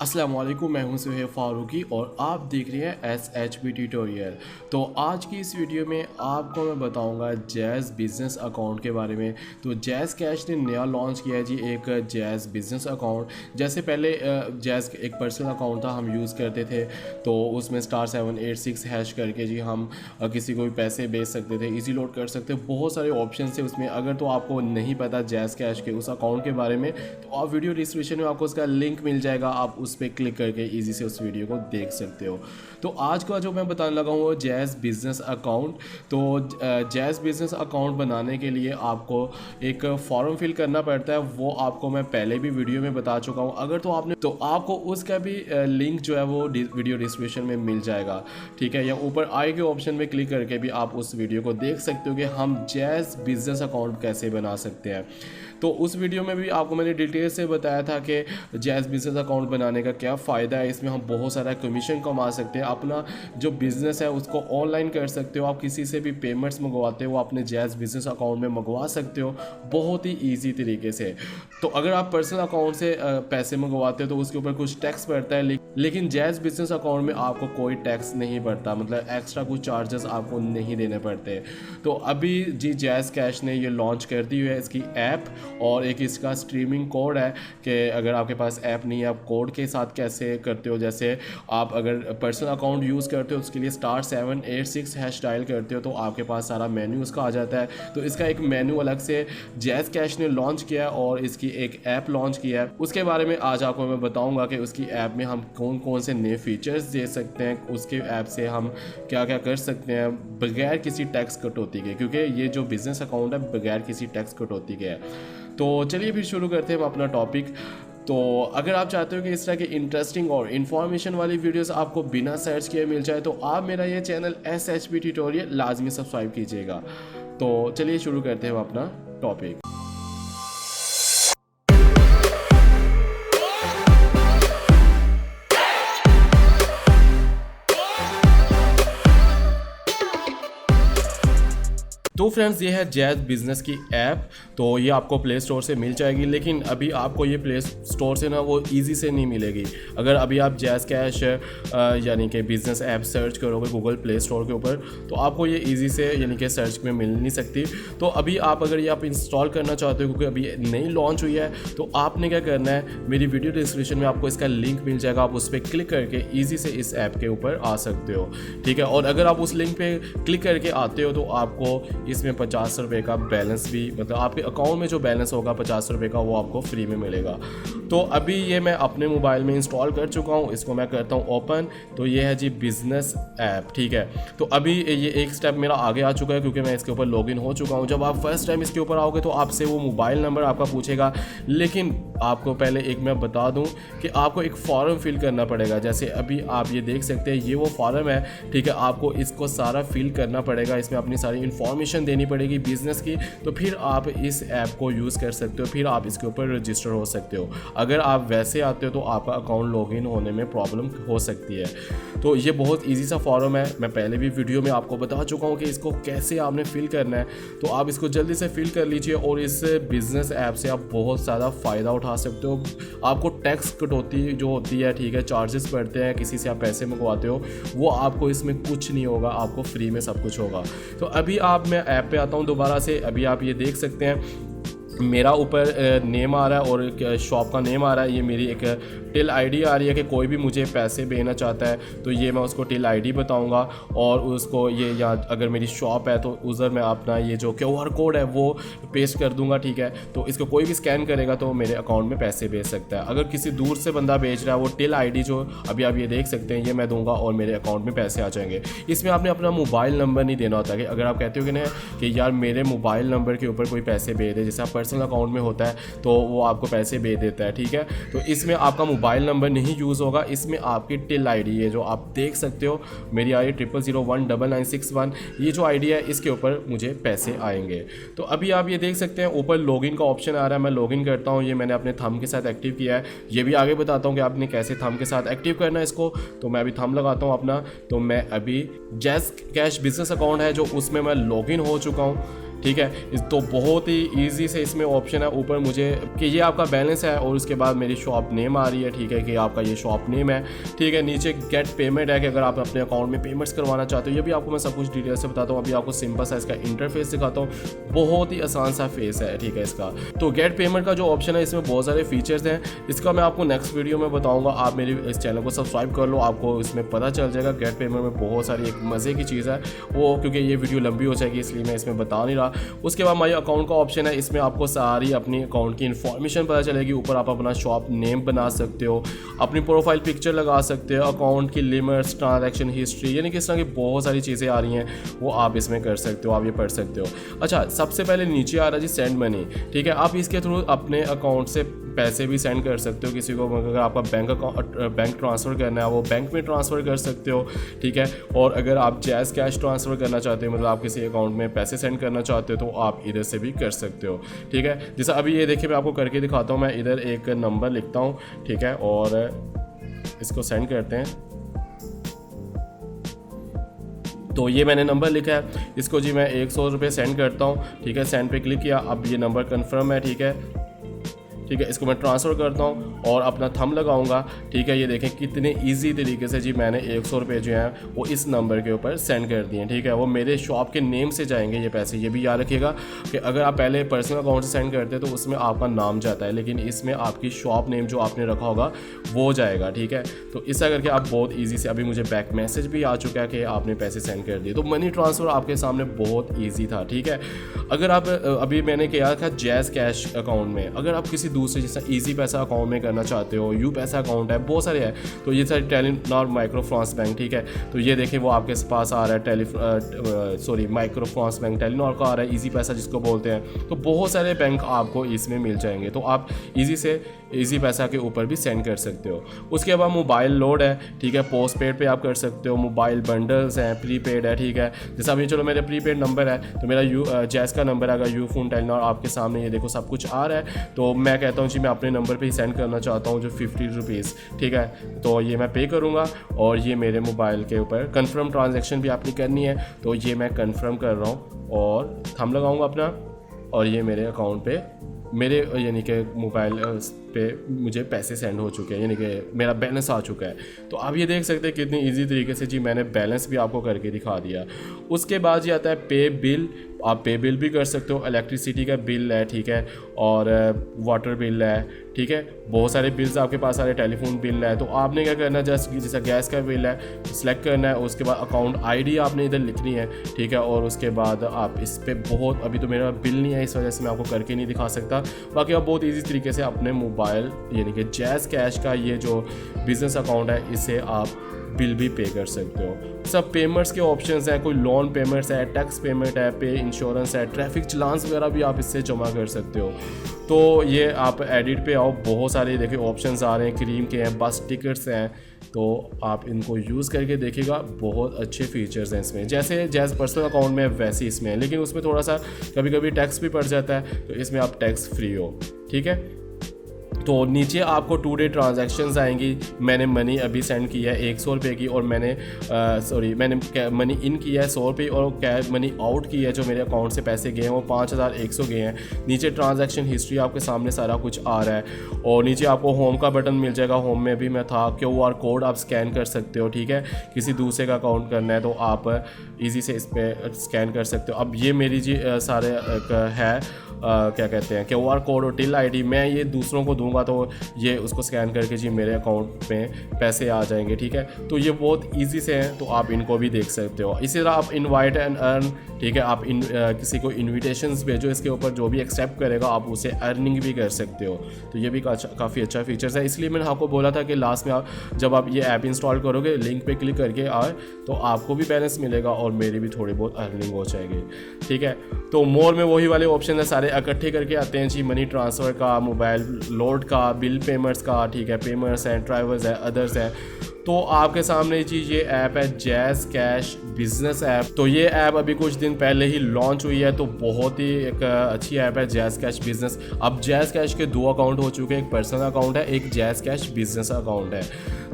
अस्सलाम वालेकुम, मैं हूं सुहेब फारूकी और आप देख रहे हैं SHB ट्यूटोरियल। तो आज की इस वीडियो में आपको मैं बताऊंगा जैज़ बिज़नेस अकाउंट के बारे में। तो जैज़ कैश ने नया लॉन्च किया है जी एक जैज़ बिज़नेस अकाउंट। जैसे पहले जैज़ एक पर्सनल अकाउंट था, हम यूज़ करते थे, तो उसमें *786# करके जी हम किसी को भी पैसे भेज सकते थे, ईजी लोड कर सकते, बहुत सारे ऑप्शन थे उसमें। अगर तो आपको नहीं पता जैज़ कैश के उस अकाउंट के बारे में, तो आप वीडियो डिस्क्रिप्शन में आपको उसका लिंक मिल जाएगा, आप उस पर क्लिक करके इजी से उस वीडियो को देख सकते हो। तो आज का जो मैं बताने लगा हूँ वो जैज़ बिज़नेस अकाउंट। तो जैज़ बिज़नेस अकाउंट बनाने के लिए आपको एक फॉर्म फिल करना पड़ता है, वो आपको मैं पहले भी वीडियो में बता चुका हूँ। अगर तो आपने तो आपको उसका भी लिंक जो है वो वीडियो डिस्क्रिप्शन में मिल जाएगा, ठीक है। या ऊपर आई के ऑप्शन में क्लिक करके भी आप उस वीडियो को देख सकते हो कि हम जैज़ बिज़नेस अकाउंट कैसे बना सकते हैं। तो उस वीडियो में भी आपको मैंने डिटेल से बताया था कि जैज़ बिज़नेस अकाउंट बनाने का क्या फ़ायदा है। इसमें हम बहुत सारा कमीशन कमा सकते हैं, अपना जो बिज़नेस है उसको ऑनलाइन कर सकते हो, आप किसी से भी पेमेंट्स मंगवाते हो अपने जैज़ बिज़नेस अकाउंट में मंगवा सकते हो बहुत ही ईजी तरीके से। तो अगर आप पर्सनल अकाउंट से पैसे मंगवाते हो तो उसके ऊपर कुछ टैक्स पड़ता है, लेकिन जैज़ बिज़नेस अकाउंट में आपको कोई टैक्स नहीं पड़ता, मतलब एक्स्ट्रा कुछ चार्जेस आपको नहीं देने पड़ते। तो अभी जी जैज़ कैश ने ये लॉन्च कर दी है इसकी ऐप, और एक इसका स्ट्रीमिंग कोड है कि अगर आपके पास ऐप नहीं है आप कोड के साथ कैसे करते हो। जैसे आप अगर पर्सनल अकाउंट यूज़ करते हो उसके लिए *786# डायल करते हो तो आपके पास सारा मेन्यू उसका आ जाता है। तो इसका एक मेन्यू अलग से जैज़ कैश ने लॉन्च किया है और इसकी एक ऐप लॉन्च किया है। उसके बारे में आज आपको मैं बताऊंगा कि उसकी ऐप में हम कौन कौन से नए फीचर्स दे सकते हैं, उसके ऐप से हम क्या क्या कर सकते हैं बगैर किसी टैक्स कटौती के, क्योंकि ये जो बिज़नेस अकाउंट है बगैर किसी टैक्स कटौती के है। तो चलिए फिर शुरू करते हैं हम अपना टॉपिक। तो अगर आप चाहते हो कि इस तरह की इंटरेस्टिंग और इन्फॉर्मेशन वाली वीडियोस आपको बिना सर्च किए मिल जाए, तो आप मेरा ये चैनल SHB ट्यूटोरियल लाजमी सब्सक्राइब कीजिएगा। तो चलिए शुरू करते हैं हम अपना टॉपिक। तो फ्रेंड्स ये है जैज़ बिज़नेस की ऐप। तो ये आपको प्ले स्टोर से मिल जाएगी, लेकिन अभी आपको ये प्ले स्टोर से ना वो इजी से नहीं मिलेगी। अगर अभी आप जैज़ कैश यानी कि बिज़नेस ऐप सर्च करोगे गूगल प्ले स्टोर के ऊपर, तो आपको ये इजी से यानी कि सर्च में मिल नहीं सकती। तो अभी आप अगर ये आप इंस्टॉल करना चाहते हो, क्योंकि अभी नई लॉन्च हुई है, तो आपने क्या करना है, मेरी वीडियो डिस्क्रिप्शन में आपको इसका लिंक मिल जाएगा, आप उस पर क्लिक करके ईजी से इस ऐप के ऊपर आ सकते हो, ठीक है। और अगर आप उस लिंक पे क्लिक करके आते हो तो आपको इसमें 50 रुपये का बैलेंस भी, मतलब आपके अकाउंट में जो बैलेंस होगा 50 रुपये का, वो आपको फ्री में मिलेगा। तो अभी ये मैं अपने मोबाइल में इंस्टॉल कर चुका हूँ, इसको मैं करता हूँ ओपन। तो ये है जी बिज़नेस ऐप, ठीक है। तो अभी ये एक स्टेप मेरा आगे आ चुका है क्योंकि मैं इसके ऊपर लॉगिन हो चुका हूँ। जब आप फर्स्ट टाइम इसके ऊपर आओगे तो आपसे वो मोबाइल नंबर आपका पूछेगा, लेकिन आपको पहले एक मैं बता दूँ कि आपको एक फॉर्म फिल करना पड़ेगा। जैसे अभी आप ये देख सकते हैं, ये वो फॉर्म है, ठीक है। आपको इसको सारा फिल करना पड़ेगा, इसमें अपनी सारी इन्फॉर्मेशन देनी पड़ेगी बिज़नेस की, तो फिर आप इस ऐप को यूज़ कर सकते हो, फिर आप इसके ऊपर रजिस्टर हो सकते हो। अगर आप वैसे आते हो तो आपका अकाउंट लॉगिन होने में प्रॉब्लम हो सकती है। तो ये बहुत इजी सा फॉर्म है, मैं पहले भी वीडियो में आपको बता चुका हूँ कि इसको कैसे आपने फिल करना है। तो आप इसको जल्दी से फिल कर लीजिए और इस बिज़नेस ऐप से आप बहुत ज़्यादा फ़ायदा उठा सकते हो। आपको टैक्स कटौती जो होती है, ठीक है, चार्जेस पड़ते हैं, किसी से आप पैसे मंगवाते हो, वो आपको इसमें कुछ नहीं होगा, आपको फ्री में सब कुछ होगा। तो अभी आप मैं ऐप पे आता हूँ दोबारा से। अभी आप ये देख सकते हैं मेरा ऊपर नेम आ रहा है और शॉप का नेम आ रहा है। ये मेरी एक टिल आईडी आ रही है कि कोई भी मुझे पैसे भेजना चाहता है तो ये मैं उसको टिल आईडी बताऊंगा, और उसको ये, या अगर मेरी शॉप है तो उधर मैं अपना ये जो QR कोड है वो पेस्ट कर दूंगा, ठीक है। तो इसको कोई भी स्कैन करेगा तो मेरे अकाउंट में पैसे भेज सकता है। अगर किसी दूर से बंदा भेज रहा है, वो टिल आईडी जो अभी आप ये देख सकते हैं, ये मैं दूंगा और मेरे अकाउंट में पैसे आ जाएंगे। इसमें आपने अपना मोबाइल नंबर नहीं देना होता। कि अगर आप कहते हो कि यार मेरे मोबाइल नंबर के ऊपर कोई पैसे भेज दे, जैसे आप पर्सनल अकाउंट में होता है तो वो आपको पैसे भेज देता है, ठीक है। तो इसमें आपका मोबाइल नंबर नहीं यूज़ होगा, इसमें आपकी टिल आईडी है जो आप देख सकते हो, मेरी आई 00019961, ये जो आईडी है इसके ऊपर मुझे पैसे आएंगे। तो अभी आप ये देख सकते हैं ऊपर लॉगिन का ऑप्शन आ रहा है, मैं लॉगिन करता हूँ। ये मैंने अपने थंब के साथ एक्टिव किया है, ये भी आगे बताता हूँ कि आपने कैसे थंब के साथ एक्टिव करना है इसको। तो मैं अभी थंब लगाता हूँ अपना। तो मैं अभी जैज़ कैश बिजनेस अकाउंट है जो उसमें मैं लॉगिन हो चुका हूँ, ठीक है। तो बहुत ही ईजी से इसमें ऑप्शन है ऊपर मुझे कि ये आपका बैलेंस है और उसके बाद मेरी शॉप नेम आ रही है, ठीक है, कि आपका ये शॉप नेम है, ठीक है। नीचे गेट पेमेंट है कि अगर आप अपने अकाउंट में पेमेंट्स करवाना चाहते हो, ये भी आपको मैं सब कुछ डिटेल से बताता हूँ। अभी आपको सिंपल सा इसका इंटरफेस दिखाता हूँ, बहुत ही आसान सा फेस है, ठीक है इसका। तो गेट पेमेंट का जो ऑप्शन है इसमें बहुत सारे फीचर्स हैं, इसका मैं आपको नेक्स्ट वीडियो में बताऊँगा। आप मेरी इस चैनल को सब्सक्राइब कर लो, आपको इसमें पता चल जाएगा। गेट पेमेंट में बहुत सारी एक मज़े की चीज़ है वो, क्योंकि ये वीडियो लंबी हो जाएगी इसलिए मैं इसमें बता नहीं रहा। उसके बाद माई अकाउंट का ऑप्शन है, इसमें आपको सारी अपनी अकाउंट की इन्फॉर्मेशन पता चलेगी। ऊपर आप अपना शॉप नेम बना सकते हो, अपनी प्रोफाइल पिक्चर लगा सकते हो, अकाउंट की लिमिट्स, ट्रांजैक्शन हिस्ट्री, यानी कि इस तरह की बहुत सारी चीज़ें आ रही हैं वो आप इसमें कर सकते हो, आप ये पढ़ सकते हो। अच्छा, सबसे पहले नीचे आ रहा है जी सेंड मनी, ठीक है। आप इसके थ्रू अपने अकाउंट से पैसे भी सेंड कर सकते हो किसी को। अगर आपका बैंक ट्रांसफ़र करना है वो बैंक में ट्रांसफ़र कर सकते हो, ठीक है। और अगर आप जैज़ कैश ट्रांसफ़र करना चाहते हो, मतलब आप किसी अकाउंट में पैसे सेंड करना चाहते हो, तो आप इधर से भी कर सकते हो, ठीक है। जैसा अभी ये देखिए मैं आपको करके दिखाता हूँ। मैं इधर एक नंबर लिखता हूँ, ठीक है, और इसको सेंड करते हैं। तो ये मैंने नंबर लिखा है, इसको जी मैं 100 रुपये सेंड करता हूँ, ठीक है। सेंड पे क्लिक किया, अब ये नंबर कन्फर्म है, ठीक है, ठीक है। इसको मैं ट्रांसफ़र करता हूँ और अपना थंब लगाऊंगा, ठीक है। ये देखें कितने इजी तरीके से जी मैंने 100 रुपये जो हैं वो इस नंबर के ऊपर सेंड कर दिए, ठीक है। वो मेरे शॉप के नेम से जाएंगे ये पैसे। ये भी याद रखिएगा कि अगर आप पहले पर्सनल अकाउंट से सेंड करते हैं तो उसमें आपका नाम जाता है, लेकिन इसमें आपकी शॉप नेम जो आपने रखा होगा वो जाएगा, ठीक है। तो ऐसा करके आप बहुत ईजी से, अभी मुझे बैक मैसेज भी आ चुका है कि आपने पैसे सेंड कर दिए। तो मनी ट्रांसफ़र आपके सामने बहुत ईजी था, ठीक है। अगर आप अभी मैंने किया था जैज़ कैश अकाउंट में, अगर आप किसी दूसरे जैसा इजी पैसा अकाउंट में करना चाहते हो, यू पैसा अकाउंट है, बहुत सारे हैं, तो ये सारे टेलीनॉर माइक्रो फाइनेंस बैंक, ठीक है। तो ये देखें वो आपके पास आ रहा है माइक्रो फाइनेंस बैंक टेलीनॉर का आ रहा है, इजी पैसा जिसको बोलते हैं। तो बहुत सारे बैंक आपको इसमें मिल जाएंगे, तो आप इजी से इजी पैसा के ऊपर भी सेंड कर सकते हो। उसके बाद मोबाइल लोड है, ठीक है, पोस्ट पेड पे आप कर सकते हो, मोबाइल बंडल्स हैं, प्रीपेड है, ठीक है। जैसा अभी चलो मेरे प्रीपेड नंबर है तो मेरा जैज़ का नंबर आएगा, यू फोन टेलीनॉर आपके सामने ये देखो सब कुछ आ रहा है। तो मैं कहता हूँ जी मैं अपने नंबर पे ही सेंड करना चाहता हूँ जो 50 रुपीज़, ठीक है। तो ये मैं पे करूँगा और ये मेरे मोबाइल के ऊपर कन्फर्म ट्रांजैक्शन भी आपने करनी है, तो ये मैं कन्फर्म कर रहा हूँ और थंब लगाऊँगा अपना, और ये मेरे अकाउंट पे मेरे यानी कि मोबाइल पे मुझे पैसे सेंड हो चुके हैं, यानी कि मेरा बैलेंस आ चुका है। तो आप ये देख सकते हैं कितनी इजी तरीके से जी मैंने बैलेंस भी आपको करके दिखा दिया। उसके बाद ये आता है पे बिल, आप पे बिल भी कर सकते हो। इलेक्ट्रिसिटी का बिल है, ठीक है, और वाटर बिल है, ठीक है, बहुत सारे बिल्स आपके पास आ रहे, टेलीफोन बिल है। तो आपने क्या करना है, जस्ट जैसा गैस का बिल है सिलेक्ट करना है, उसके बाद अकाउंट आईडी आपने इधर लिखनी है, ठीक है। और उसके बाद आप इस पर बहुत, अभी तो मेरा बिल नहीं है इस वजह से मैं आपको करके नहीं दिखा सकता, बाकी आप बहुत ईजी तरीके से अपने मोबाइल यानी कि जैज़ कैश का ये जो बिज़नेस अकाउंट है इसे आप बिल भी पे कर सकते हो। सब पेमेंट्स के ऑप्शंस हैं, कोई लोन पेमेंट्स है, टैक्स पेमेंट है, पे इंश्योरेंस है, ट्रैफिक चलान्स वगैरह भी आप इससे जमा कर सकते हो। तो ये आप एडिट पे आओ, बहुत सारे देखिए ऑप्शंस आ रहे हैं, क्रीम के हैं, बस टिकट्स हैं, तो आप इनको यूज़ करके देखिएगा, बहुत अच्छे फीचर्स हैं इसमें। जैसे जैज़ पर्सनल अकाउंट में वैसे इसमें है, लेकिन उसमें थोड़ा सा कभी कभी टैक्स भी पड़ जाता है, तो इसमें आप टैक्स फ्री हो, ठीक है। तो नीचे आपको 2 डे ट्रांजैक्शंस आएंगी। मैंने मनी अभी सेंड की है 100 रुपये की, और मैंने मनी इन किया है 100 रुपये, और कैश मनी आउट की है जो मेरे अकाउंट से पैसे गए हैं वो 5100 गए हैं। नीचे ट्रांजैक्शन हिस्ट्री आपके सामने सारा कुछ आ रहा है, और नीचे आपको होम का बटन मिल जाएगा। होम में भी मैं था, QR कोड आप स्कैन कर सकते हो, ठीक है। किसी दूसरे का अकाउंट करना है तो आप ईजी से इस पर स्कैन कर सकते हो। अब ये मेरी जी सारे है क्या कहते हैं QR कोड और टिल ID, मैं ये दूसरों को दूंगा तो ये उसको स्कैन करके जी मेरे अकाउंट में पैसे आ जाएंगे, ठीक है। तो ये बहुत इजी से हैं, तो आप इनको भी देख सकते हो। इसी तरह आप इनवाइट एंड अर्न, ठीक है, आप किसी को इन्विटेशंस भेजो, इसके ऊपर जो भी एक्सेप्ट करेगा आप उसे अर्निंग भी कर सकते हो। तो ये भी काफ़ी अच्छा फीचर्स है, इसलिए मैंने आपको बोला था कि लास्ट में आप जब आप ये ऐप इंस्टॉल करोगे लिंक पे क्लिक करके आए तो आपको भी बैलेंस मिलेगा और मेरी भी थोड़ी बहुत अर्निंग हो जाएगी, ठीक है। तो मोर में वही वाले ऑप्शन है, सारे इकट्ठे करके आते हैं जी, मनी ट्रांसफ़र का, मोबाइल लोड का, बिल पेमेंट्स का, ठीक है, पेमेंट्स हैं, ट्रैवल्स है, अदर्स है। तो आपके सामने जी ये ऐप है जैज़ कैश बिजनेस ऐप। तो ये ऐप अभी कुछ दिन पहले ही लॉन्च हुई है, तो बहुत ही एक अच्छी ऐप है जैज़ कैश बिजनेस। अब जैज़ कैश के 2 अकाउंट हो चुके हैं, एक पर्सनल अकाउंट है, एक जैज़ कैश बिजनेस अकाउंट है।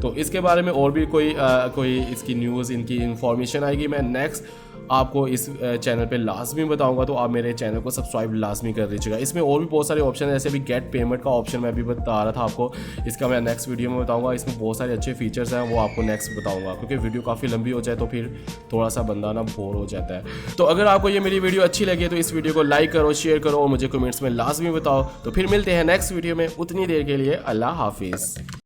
तो इसके बारे में और भी कोई इसकी न्यूज़, इनकी इन्फॉर्मेशन आएगी, मैं नेक्स्ट आपको इस चैनल पे लाजमी बताऊंगा, तो आप मेरे चैनल को सब्सक्राइब लाजमी कर दीजिएगा। इसमें और भी बहुत सारे ऑप्शन है, जैसे भी गेट पेमेंट का ऑप्शन मैं अभी बता रहा था आपको, इसका मैं नेक्स्ट वीडियो में बताऊंगा। इसमें बहुत सारे अच्छे फीचर्स हैं, वो आपको नेक्स्ट बताऊंगा, क्योंकि वीडियो काफ़ी लंबी हो जाए तो फिर थोड़ा सा बंदा ना बोर हो जाता है। तो अगर आपको ये मेरी वीडियो अच्छी लगी तो इस वीडियो को लाइक करो, शेयर करो और मुझे कमेंट्स में लाजमी बताओ। तो फिर मिलते हैं नेक्स्ट वीडियो में, उतनी देर के लिए अल्लाह हाफिज़।